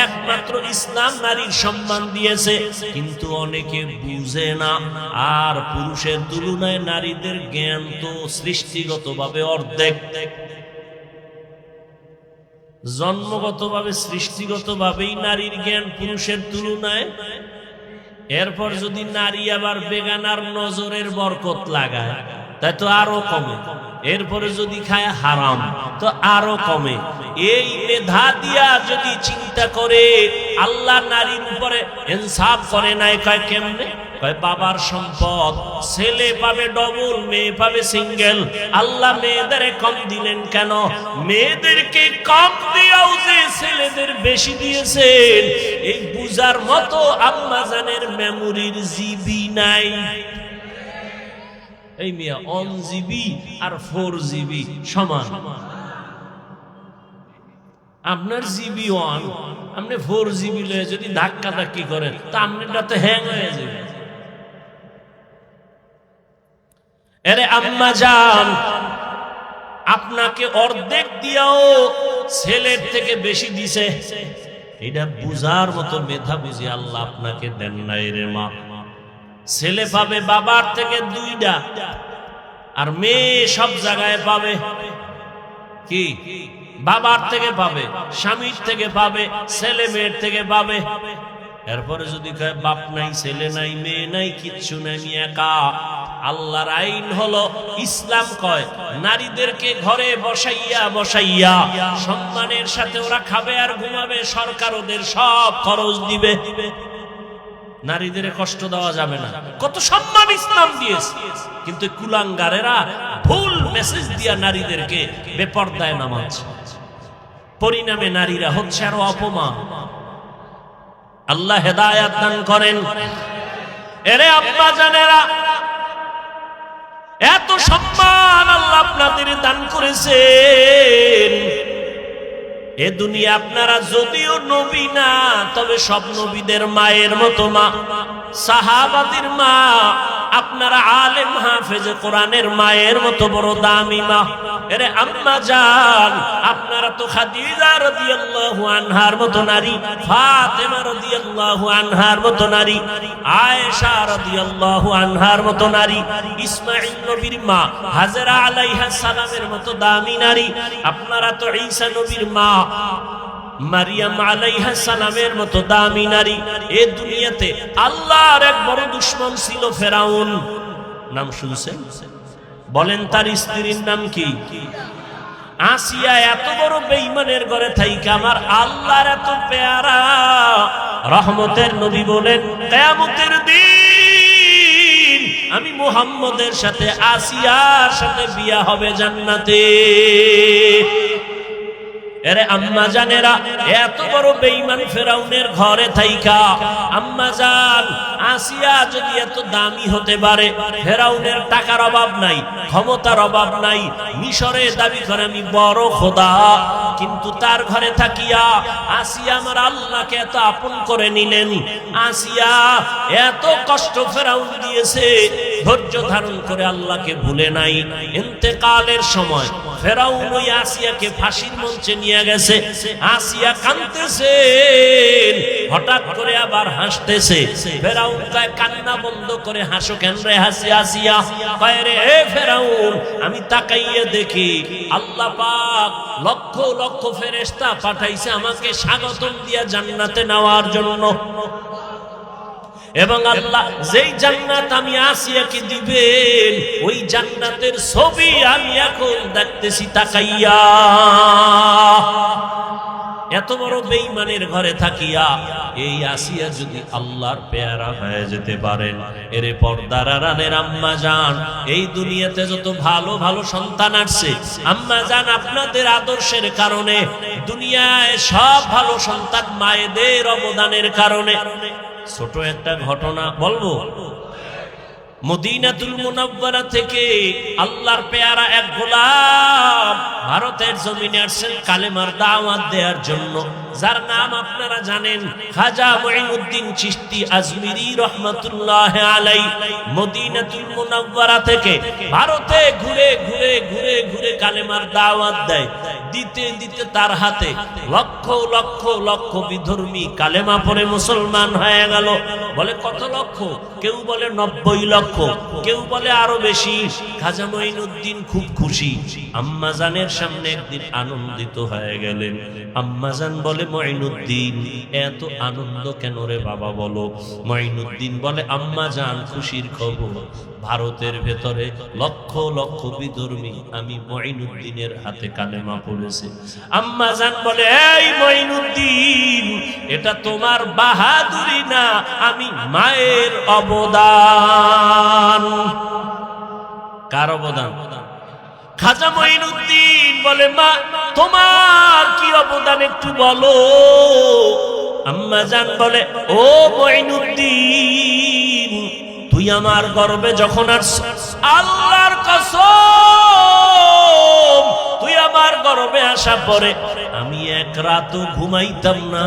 একমাত্র ইসলাম নারীর সম্মান দিয়েছে, কিন্তু অনেকে বুঝে না। আর পুরুষের তুলনায় নারীদের জ্ঞান তো সৃষ্টিগতভাবে অর্ধেক। জন্মগতভাবে, সৃষ্টিগতভাবেই নারীর জ্ঞান পুরুষের তুলনায়। এরপর যদি নারী আবার বেগানার নজরের বরকত লাগায়, তাই তো আরো কমে। এরপরে যদি খায় হারাম, তো আরো কমে। এই মেধা দিয়া যদি চিন্তা করে, আল্লাহ নারীর উপরে ইনসাফ করে নাই, কয় কেমনে? বাবার সম্পদ ছেলে পাবে ডবল, মেয়ে পাবে সিঙ্গেল। আল্লাহ মেয়েদের কম দিলেন কেন? মেয়েদেরকে কম দিয়েও যে ছেলেদের বেশি দিয়েছেন, এই বুঝার মতো আম্মা জানের মেমোরির জিবি নাই। এই মিয়া 1 জিবি আর 4 জিবি সমান। আপনার জিবি 1, আপনি 4 জিবি লয়ে যদি ধাক্কা ধাক্কি করেন তা আপনারটা তো হ্যাং হয়ে যাবে। আরে আম্মা জান, আপনাকে অর্ধেক দিয়াও ছেলের থেকে বেশি দিছে, এটা বুঝার মতো মেধা বুঝি আল্লাহ আপনাকে দেন নাই রে মা। ছেলে পাবে বাবার থেকে 2টা, আর মেয়ে সব জায়গায় পাবে কি? বাবার থেকে পাবে, স্বামীর থেকে পাবে, ছেলে মেয়ের থেকে পাবে। এরপরে যদি কয় বাপ নাই, ছেলে নাই, মেয়ে নাই, কিচ্ছু নাই, আমি একা। আল্লাহর আইন হলো, ইসলাম কয় নারীদেরকে ঘরে বসাইয়া বসাইয়া সম্মানের সাথে ওরা খাবে আর ঘুমাবে, সরকার ওদের সব খরচ দিবে। নারীদের কষ্ট দেওয়া যাবে না। কত সম্মান ইসলাম দিয়েছে, কিন্তু কুলাঙ্গারেরা ভুল মেসেজ দিয়া নারীদেরকে বেপরদায় নামাচ্ছে। পরিণামে নারীরা হচ্ছে আরো অপমান। আল্লাহ হেদায়াত দান করেন। এরে আম্মা জানেরা, এত সম্মান আল্লাহ আপনাদের দান করেছেন। এ দুনিয়া আপনারা যদিও নবী না, তবে সব নবীদের মায়ের মতো মা, সাহাবাদের মা। আপনারা আলেম হাফেজে কোরআনের মায়ের মতো বড় দামি মা। এরে আম্মা জান, আপনারা তো খাদিজা রাদিয়াল্লাহু আনহার মতো নারী, ফাতেমা রাদিয়াল্লাহু আনহার মতো নারী, আয়েশা রাদিয়াল্লাহু আনহার মতো নারী, ইসমাঈল নবীর মা হাজেরা আলাইহিস সালামের মতো দামি নারী। আপনারা তো ঈসা নবীর মা মারিয়াম আলাইহিস সালামের মতো দামি নারী। এই দুনিয়াতে আল্লাহর এক বড় দুশমন ছিল ফেরাউন। নাম শুনছেন? বলেন তার স্ত্রীর নাম কি? আসিয়া। এত বড় বেঈমানের ঘরে থাইকা আমার আল্লাহর এত পেয়ারা রহমতের নবী বলেন, কিয়ামতের দিন আমি মুহাম্মদের সাথে আসিয়ার সাথে বিয়া হবে জান্নাতে। এরে আম্মা জানেরা, এত বড় বেঈমান ফেরাউনের ঘরে থাইকা আম্মা জান আসিয়া যদি এত দামি হতে পারে, ফেরাউনের টাকার অভাব নাই, ক্ষমতার অভাব নাই, মিশরে দাবি করে আমি বড় খোদা, কিন্তু তার ঘরে থাকিয়া আসিয়া আমার আল্লাহকে এত আপন করে নিলেন। আসিয়া এত কষ্ট ফেরাউন দিয়েছে, ধৈর্য ধারণ করে আল্লাহকে ভুলে নাই। ইন্তেকালের সময় ফেরাউন ওই আসিয়াকে ফাঁসির মঞ্চে নিয়ে গেছে। আসিয়া কাঁদতেছে, হঠাৎ করে আবার হাসতেছে। ফেরাউন কয়, কান্না বন্ধ করে হাসো কেন রে আসিয়া? কয় রে হে ফেরাউন, আমি তাকাইয়ে দেখি আল্লাহ পাক লক্ষ লক্ষ ফেরেশতা পাঠাইছে আমাকে স্বাগতম দিয়া জান্নাতে নেওয়ার জন্য। এবং আল্লাহ যেই জান্নাত আমি আসিয়াকে দিবেন, ওই জান্নাতের ছবি আমি এখন দেখতেছি তাকাইয়া। এত বড় বেঈমানের ঘরে থাকিয়া এই আসিয়া যদি আল্লাহর পেয়ারা হয়ে যেতে পারেন, এরে পর্দার আড়ালের আম্মা জান, এই দুনিয়াতে যত ভালো ভালো সন্তান আসছে আম্মা জান আপনাদের আদর্শের কারণে, দুনিয়ায় সব ভালো সন্তান মায়েদের অবদানের কারণে। ছোট একটা ঘটনা বলবো। মদিনাতুল মুনাওয়ারা থেকে আল্লাহর পেয়ারা এক গোলাম ভারতের জমিনে আসছেন কালেমার দাওয়াত দেওয়ার জন্য, যার নাম আপনারা জানেন, খাজা মুঈনুদ্দিন চিশতি আজমিরি রহমাতুল্লাহ আলাইহি। মদিনাতুল মুনাওয়ারা থেকে ভারতে ঘুরে ঘুরে ঘুরে ঘুরে কালেমার দাওয়াত দেয়। দিতে দিতে তার হাতে লক্ষ লক্ষ লক্ষ বিধর্মী কালেমা পড়ে মুসলমান হয়ে গেল। বলে কত লক্ষ? কেউ বলে 90 লক্ষ, কেউ বলে আরো বেশি। খাজা মুঈনুদ্দিন খুব খুশি। আম্মাজানের সামনে একদিন আনন্দিত হয়ে গেলেন। আম্মাজান বলে, মুঈনুদ্দিন এত আনন্দ কেন রে বাবা বলো? মুঈনুদ্দিন বলে, আম্মাজান খুশির খবর, ভারতের ভেতরে লক্ষ লক্ষ বিধর্মী আমি মঈনুদ্দিনের হাতে কালেমা পড়েছে। আম্মা জান বলে, এই মঈনুদ্দিন, এটা তোমার বাহাদুরি না, আমি মায়ের অবদান। কার অবদান? খাজা মঈনুদ্দিন বলে, মা তোমার কি অবদান একটু বলো। আম্মা জান বলে, ও মঈনুদ্দিন, তুই আমার গর্বে যখন আসছিস, আল্লাহর কসম, তুই আমার গর্বে আসা পরে আমি এক রাতও ঘুমাইতাম না।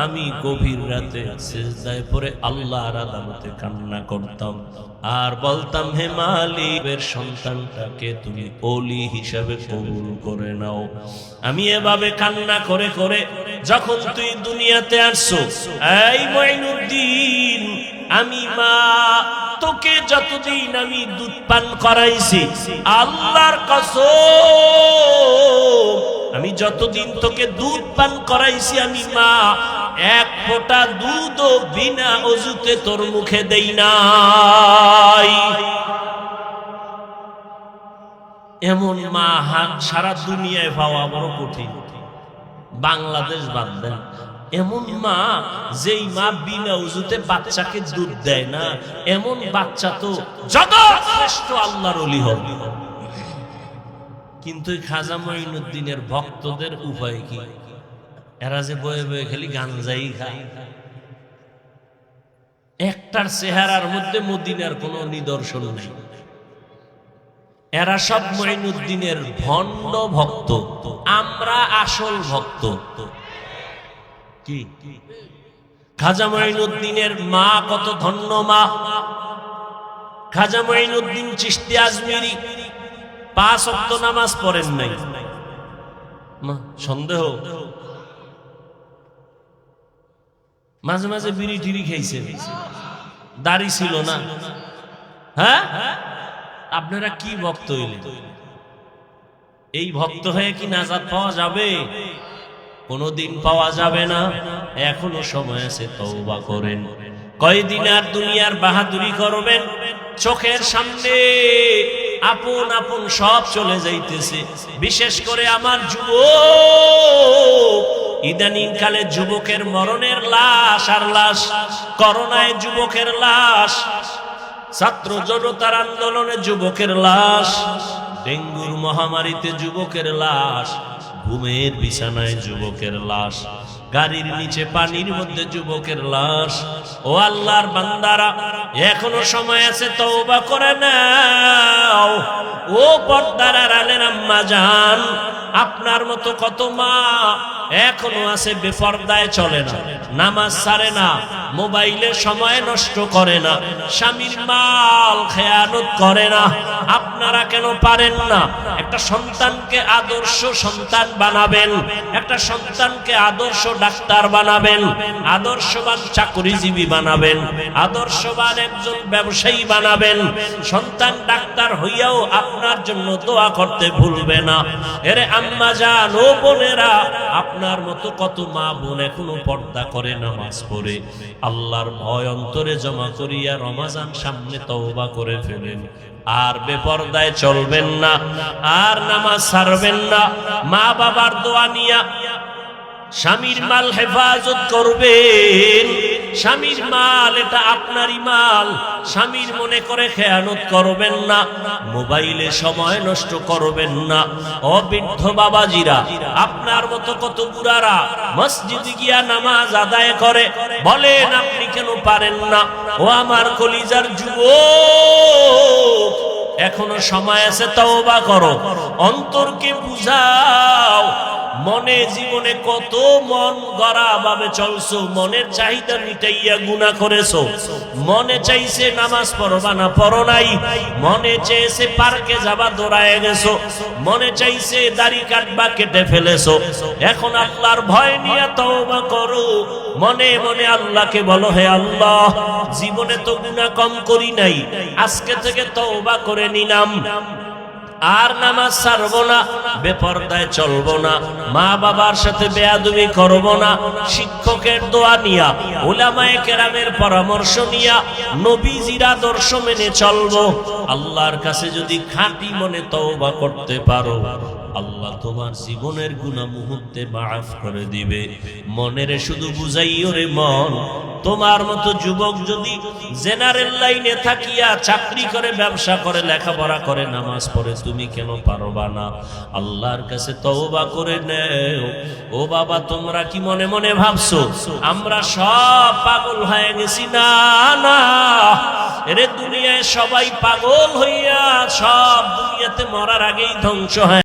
আমি গভীর রাতে সিজদায় পড়ে আল্লাহর আদালতে কান্না করতাম আর বলতাম, হে মালিকের সন্তানটাকে তুমি ওলি হিসাবে কবুল করে নাও। আমি এভাবে কান্না করে করে যখন তুই দুনিয়াতে আসছো, এই মঈনুদ্দিন, আমি মা তোকে যতদিন আমি দুধ পান করাইছি, আল্লাহর কসম, আমি যতদিন তোকে দুধ পান করাইছি, আমি মা এক ফোঁটা দুধও বিনা ওযুতে তোর মুখে দেই নাই। এমন মা সারা দুনিয়ায় পাওয়া বড় কঠিন, বাংলাদেশ বাদ দেন। এমন মা, যেই মা বিনা ওযুতে বাচ্চাকে দুধ দেয় না, এমন বাচ্চা তো জগৎ শ্রেষ্ঠ আল্লাহর ওলি হবে। কিন্তু খাজা মঈনুদ্দিনের ভক্তদের উপায় কি? এরা যে বয়ে বয়ে খালি গাঞ্জাই খায়, একটার চেহারার মধ্যে মদিনার কোনো নিদর্শন নেই। এরা সব মঈনুদ্দিনের ভণ্ড ভক্ত, আমরা আসল ভক্ত। কি খাজা মঈনুদ্দিনের মা কত ধন্য মা! খাজা মঈনুদ্দিন চিশতি আজমিরি 5 ওয়াক্ত নামাজ পড়েন নাই। সন্দেহ? মাঝে মাঝে বিড়ি টিড়ি খেয়েছেন, দাড়ি ছিল না। হ্যাঁ, আপনারা কি ভক্ত হইলেন? এই ভক্ত হয়ে কি নাজাত পাওয়া যাবে? কোনদিন পাওয়া যাবে না। এখনো সময় আছে, তওবা করেন। কয়দিন আর দুনিয়ার বাহাদুরি করবেন? চোখের সামনে আপন আপন সব চলে যাইতেছে। বিশেষ করে আমার যুবক, ইদানিং কালে যুবকের মরণের লাশ আর লাশ, করোনায় যুবকের লাশ, ছাত্র জনতার আন্দোলনে যুবকের লাশ, ডেঙ্গুর মহামারীতে যুবকের লাশ, ঘুমের বিছানায় যুবকের লাশ, গাড়ির নিচে পানির মধ্যে যুবকের লাশ। ও আল্লাহর বান্দারা, এখনো সময় আছে, তওবা করে নাও। ও পর্দার আড়ালের আম্মা জান, আপনার মতো কত মা এখনো আছে বেপরদায় চলে না, নামাজ ছাড়ে না, মোবাইলে সময় নষ্ট করে না, স্বামীর মাল খেয়ানত করে না। আপনারা কেন পারেন না? একটা সন্তানকে আদর্শ সন্তান বানাবেন, একটা সন্তানকে আদর্শ ডাক্তার বানাবেন, আদর্শবান চাকরিজীবী বানাবেন, আদর্শবান একজন ব্যবসায়ী বানাবেন। সন্তান ডাক্তার হইয়াও আপনার জন্য দোয়া করতে ভুলবে না। এরে আম্মা জান, ও বোনেরা, আপনার মতো কত মা বোন এখনো পর্দা করে নামাজ পড়ে আল্লাহর ভয় অন্তরে জমা করিয়া রমজান সামনে তওবা করে ফেলেন। আর বেপরদায় চলবেন না, আর নামাজ ছাড়বেন না। মা বাবার দোয়া নিয়া স্বামীর মাল হেফাজত করবেন। স্বামীর মাল এটা আপনারই মাল, স্বামীর মনে করে খেয়ানত করবেন না। মোবাইলে সময় নষ্ট করবেন না। ও বৃদ্ধ বাবাজিরা, আপনার মতো কত বুড়ারা মসজিদে গিয়া নামাজ আদায় করে, বলেন আপনি কেন পারেন না? ও আমার কলিজার যুবক, এখনো সময় আছে, তওবা করো, অন্তরকে বুঝাও। মনে জীবনে কত মন গড়া ভাবে চলছো, মনের চাহিদা মিটাইয়া গুনাহ করেছো। মনে চাইছে নামাজ পড়বা না, পড়ো নাই। মনে চেয়েছে পার্কে যাবা, দৌড়ায় গেছো। মনে চাইছে দাড়ি কাটবা, কেটে ফেলেছো। এখন আল্লাহর ভয় নিয়ে তওবা করো। মনে মনে আল্লাহকে বলো, হে আল্লাহ, জীবনে তো গুনাহ কম করি নাই, আজকে থেকে তওবা করে নিলাম। আর নামাজ ছাড়বো না, বেপরদায় চলবো না, মা বাবার সাথে বেয়াদবি করবো না, শিক্ষকের দোয়া নিয়া, উলামায়ে কেরামের পরামর্শ নিয়া, নবীজির আদর্শ মেনে চলবো। আল্লাহর কাছে যদি খাঁটি মনে তওবা করতে পারো, আল্লাহ তোমার জীবনের গুনাহ মুহূর্তে মাফ করে দিবে। মনের শুধু বুঝাইও রে মন, তোমার মতো যুবক যদি জেনারেল লাইনে থাকিয়া চাকরি করে, ব্যবসা করে, লেখাপড়া করে, নামাজ পড়ে, তুমি কেন পারবা না? আল্লাহর কাছে তওবা করে নেও। ও বাবা, তোমরা কি মনে মনে ভাবছো আমরা সব পাগল হয়ে গেছি? না না, এরে দুনিয়ায় সবাই পাগল হইয়া সব দুনিয়াতে মরার আগেই ধ্বংস হয়।